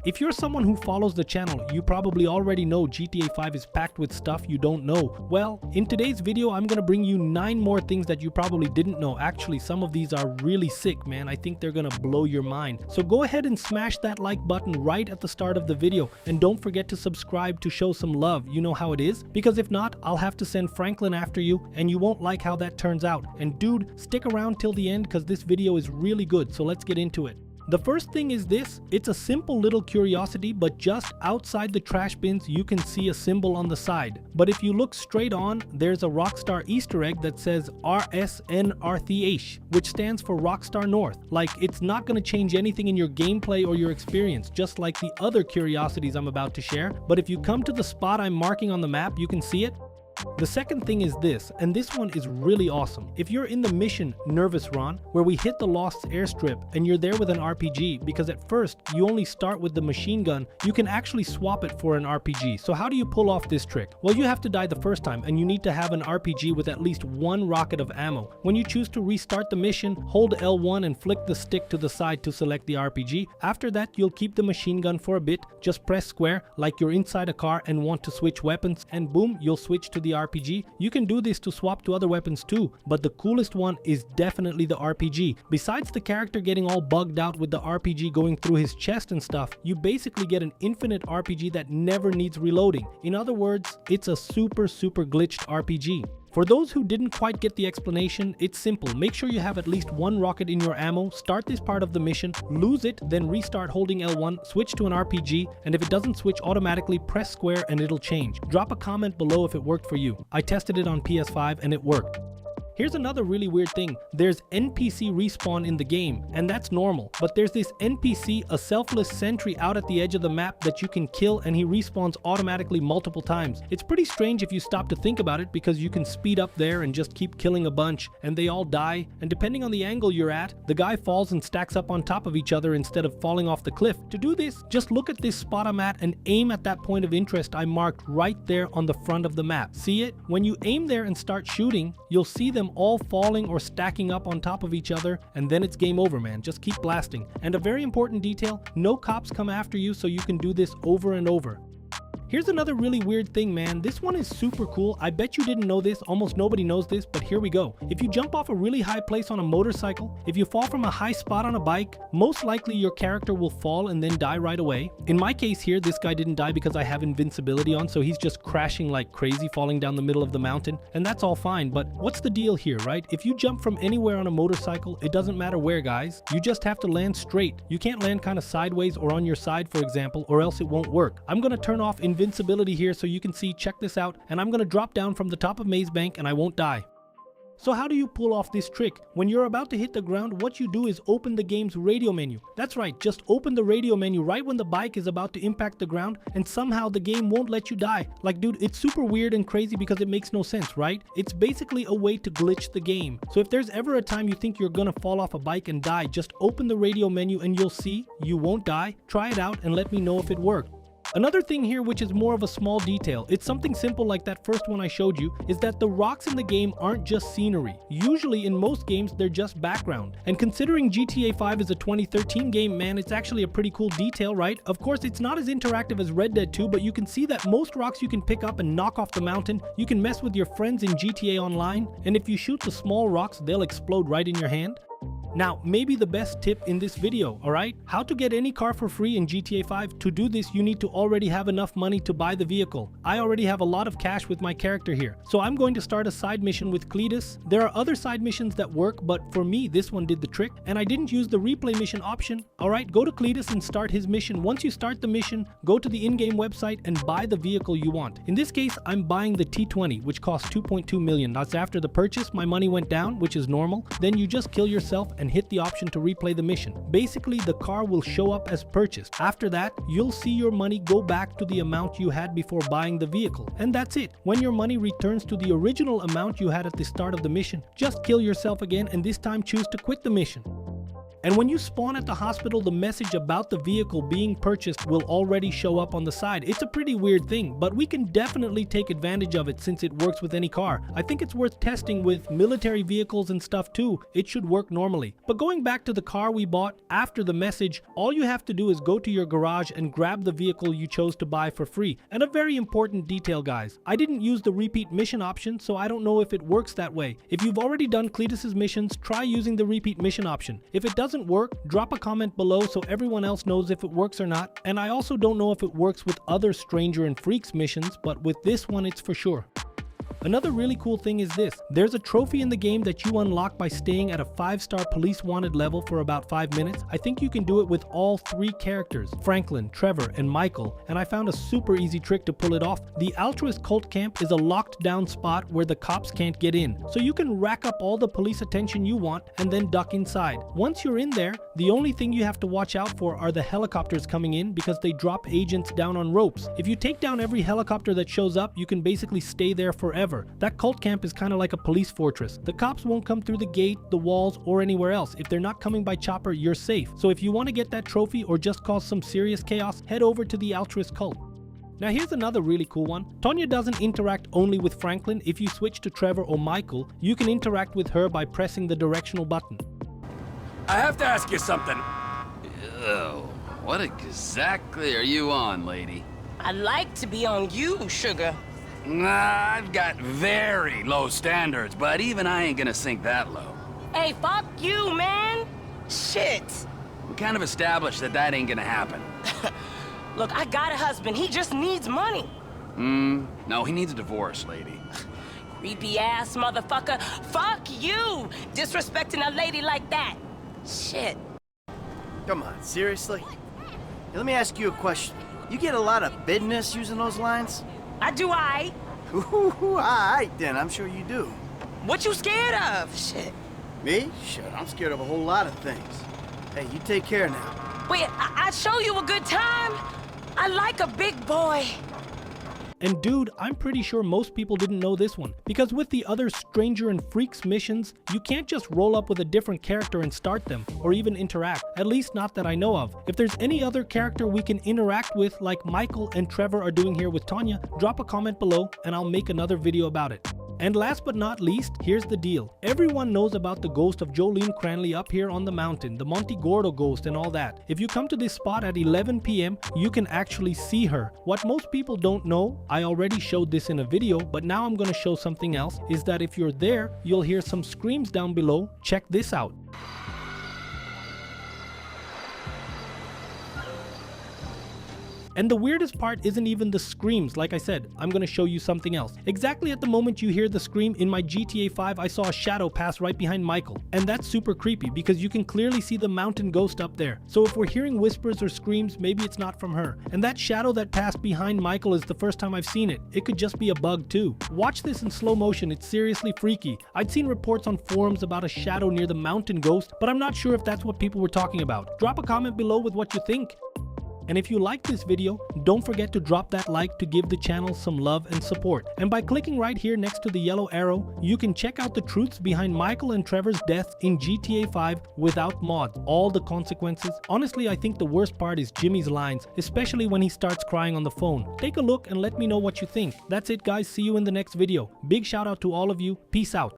If you're someone who follows the channel, you probably already know GTA 5 is packed with stuff you don't know. Well, in today's video, I'm gonna bring you 9 more things that you probably didn't know. Actually, some of these are really sick, man. I think they're gonna blow your mind. So go ahead and smash that like button right at the start of the video. And don't forget to subscribe to show some love. You know how it is? Because if not, I'll have to send Franklin after you, and you won't like how that turns out. And dude, stick around till the end because this video is really good. So let's get into it. The first thing is this. It's a simple little curiosity, but just outside the trash bins you can see a symbol on the side. But if you look straight on, there's a Rockstar Easter egg that says RSNRTH, which stands for Rockstar North. Like, it's not going to change anything in your gameplay or your experience, just like the other curiosities I'm about to share. But if you come to the spot I'm marking on the map, you can see it. The second thing is this, and this one is really awesome. If you're in the mission Nervous Ron, where we hit the Lost Airstrip, and you're there with an RPG, because at first you only start with the machine gun, you can actually swap it for an RPG. So how do you pull off this trick? Well, you have to die the first time, and you need to have an RPG with at least 1 rocket of ammo. When you choose to restart the mission, hold L1 and flick the stick to the side to select the RPG. After that, you'll keep the machine gun for a bit, just press square like you're inside a car and want to switch weapons, and boom, you'll switch to the RPG. You can do this to swap to other weapons too, but the coolest one is definitely the RPG. Besides the character getting all bugged out with the RPG going through his chest and stuff, you basically get an infinite RPG that never needs reloading. In other words, it's a super glitched RPG. For those who didn't quite get the explanation, it's simple. Make sure you have at least 1 rocket in your ammo, start this part of the mission, lose it, then restart holding L1, switch to an RPG, and if it doesn't switch automatically, press square and it'll change. Drop a comment below if it worked for you. I tested it on PS5 and it worked. Here's another really weird thing. There's NPC respawn in the game, and that's normal. But there's this NPC, a selfless sentry out at the edge of the map that you can kill, and he respawns automatically multiple times. It's pretty strange if you stop to think about it, because you can speed up there and just keep killing a bunch, and they all die. And depending on the angle you're at, the guy falls and stacks up on top of each other instead of falling off the cliff. To do this, just look at this spot I'm at and aim at that point of interest I marked right there on the front of the map. See it? When you aim there and start shooting, you'll see them all falling or stacking up on top of each other, and then it's game over, man. Just keep blasting. And a very important detail, no cops come after you, so you can do this over and over. Here's another really weird thing, man. This one is super cool. I bet you didn't know this. Almost nobody knows this, but here we go. If you jump off a really high place on a motorcycle, if you fall from a high spot on a bike, most likely your character will fall and then die right away. In my case here, this guy didn't die because I have invincibility on, so he's just crashing like crazy, falling down the middle of the mountain, and that's all fine. But what's the deal here, right? If you jump from anywhere on a motorcycle, it doesn't matter where, guys. You just have to land straight. You can't land kind of sideways or on your side, for example, or else it won't work. I'm gonna turn off invincibility here so you can see. Check this out, and I'm gonna drop down from the top of Maze Bank and I won't die. So how do you pull off this trick? When you're about to hit the ground, what you do is open the game's radio menu. That's right, just open the radio menu right when the bike is about to impact the ground, and somehow the game won't let you die. Like, dude, it's super weird and crazy because it makes no sense, right? It's basically a way to glitch the game. So if there's ever a time you think you're gonna fall off a bike and die, just open the radio menu and you'll see you won't die. Try it out and let me know if it worked. Another thing here, which is more of a small detail, it's something simple like that first one I showed you, is that the rocks in the game aren't just scenery. Usually in most games they're just background. And considering GTA 5 is a 2013 game, man, it's actually a pretty cool detail, right? Of course, it's not as interactive as Red Dead 2, but you can see that most rocks you can pick up and knock off the mountain. You can mess with your friends in GTA Online, and if you shoot the small rocks, they'll explode right in your hand. Now, maybe the best tip in this video, alright? How to get any car for free in GTA 5. To do this, you need to already have enough money to buy the vehicle. I already have a lot of cash with my character here, so I'm going to start a side mission with Cletus. There are other side missions that work, but for me, this one did the trick, and I didn't use the replay mission option. Alright, go to Cletus and start his mission. Once you start the mission, go to the in-game website and buy the vehicle you want. In this case, I'm buying the T20, which costs 2.2 million. That's after the purchase, my money went down, which is normal. Then you just kill yourself and hit the option to replay the mission. Basically, the car will show up as purchased. After that, you'll see your money go back to the amount you had before buying the vehicle. And that's it. When your money returns to the original amount you had at the start of the mission, just kill yourself again and this time choose to quit the mission. And when you spawn at the hospital, the message about the vehicle being purchased will already show up on the side. It's a pretty weird thing, but we can definitely take advantage of it since it works with any car. I think it's worth testing with military vehicles and stuff too. It should work normally. But going back to the car we bought, after the message, all you have to do is go to your garage and grab the vehicle you chose to buy for free. And a very important detail, guys, I didn't use the repeat mission option, so I don't know if it works that way. If you've already done Cletus's missions, try using the repeat mission option. If it doesn't work, drop a comment below so everyone else knows if it works or not. And I also don't know if it works with other Stranger and Freaks missions, but with this one it's for sure. Another really cool thing is this. There's a trophy in the game that you unlock by staying at a 5-star police wanted level for about 5 minutes. I think you can do it with all 3 characters, Franklin, Trevor, and Michael, and I found a super easy trick to pull it off. The Altruist Cult Camp is a locked down spot where the cops can't get in, so you can rack up all the police attention you want and then duck inside. Once you're in there, the only thing you have to watch out for are the helicopters coming in because they drop agents down on ropes. If you take down every helicopter that shows up, you can basically stay there forever. That cult camp is kind of like a police fortress. The cops won't come through the gate, the walls, or anywhere else. If they're not coming by chopper, you're safe. So if you want to get that trophy or just cause some serious chaos, head over to the Altruist Cult. Now here's another really cool one. Tonya doesn't interact only with Franklin. If you switch to Trevor or Michael, you can interact with her by pressing the directional button. I have to ask you something. Ew, what exactly are you on, lady? I like to be on you, sugar. Nah, I've got very low standards, but even I ain't gonna sink that low. Hey, fuck you, man. Shit. We kind of established that that ain't gonna happen. Look, I got a husband. He just needs money. No, he needs a divorce, lady. Creepy ass motherfucker. Fuck you. Disrespecting a lady like that. Shit. Come on, seriously? Hey, let me ask you a question. You get a lot of business using those lines? I do I. Ooh, alright then, I'm sure you do. What you scared of? Shit. Me? Shit, I'm scared of a whole lot of things. Hey, you take care now. Wait, I'd show you a good time. I like a big boy. And dude, I'm pretty sure most people didn't know this one, because with the other Stranger and Freaks missions, you can't just roll up with a different character and start them, or even interact, at least not that I know of. If there's any other character we can interact with like Michael and Trevor are doing here with Tonya, drop a comment below and I'll make another video about it. And last but not least, here's the deal. Everyone knows about the ghost of Jolene Cranley up here on the mountain, the Monte Gordo ghost and all that. If you come to this spot at 11 p.m, you can actually see her. What most people don't know, I already showed this in a video, but now I'm gonna show something else, is that if you're there, you'll hear some screams down below. Check this out. And the weirdest part isn't even the screams. Like I said, I'm gonna show you something else. Exactly at the moment you hear the scream in my GTA 5, I saw a shadow pass right behind Michael. And that's super creepy because you can clearly see the mountain ghost up there. So if we're hearing whispers or screams, maybe it's not from her. And that shadow that passed behind Michael is the first time I've seen it. It could just be a bug too. Watch this in slow motion, it's seriously freaky. I'd seen reports on forums about a shadow near the mountain ghost, but I'm not sure if that's what people were talking about. Drop a comment below with what you think. And if you like this video, don't forget to drop that like to give the channel some love and support. And by clicking right here next to the yellow arrow, you can check out the truths behind Michael and Trevor's death in GTA 5 without mods, all the consequences. Honestly, I think the worst part is Jimmy's lines, especially when he starts crying on the phone. Take a look and let me know what you think. That's it guys, see you in the next video. Big shout out to all of you, peace out.